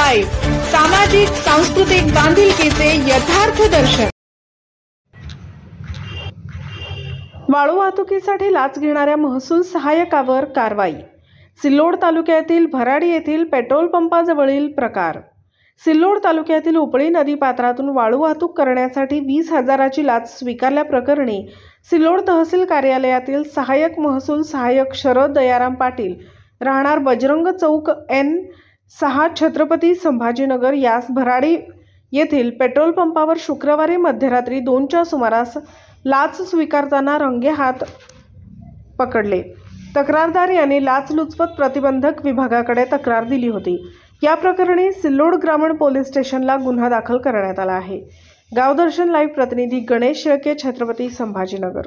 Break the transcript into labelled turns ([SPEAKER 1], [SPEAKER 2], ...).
[SPEAKER 1] Live, सामाजिक सांस्कृतिक बांधिलकीचे यथार्थ दर्शन। वाळू वाहतुकीसाठी लाच घेणाऱ्या महसूल सहाय्यकावर कारवाई। सिल्लोड तालुक्यातील भराडी येथील पेट्रोल पंपाजवळील प्रकार। सिल्लोड तालुक्यातील उपळी नदी पात्रातून वाळू वाहतूक करण्यासाठी 20,000ची लाच स्वीकारल्याप्रकरणी सिल्लोड तहसील कार्यालयातील सहाय्यक महसूल सहाय्यक शरद दयाराम पाटील राहणार बजरंग चौक N6 छत्रपती संभाजीनगर यास भराडी येथील पेट्रोल पंपावर शुक्रवारी मध्यरात्री 2च्या सुमारास लाच स्वीकारताना रंगेहात पकडले। तक्रारदार यांनी लाचलुचपत प्रतिबंधक विभागाकडे तक्रार दिली होती। या प्रकरणी सिल्लोड ग्रामीण पोलीस स्टेशनला गुन्हा दाखल करण्यात आला आहे। गावदर्शन लाईव्ह प्रतिनिधी गणेश शेळके, छत्रपती संभाजीनगर।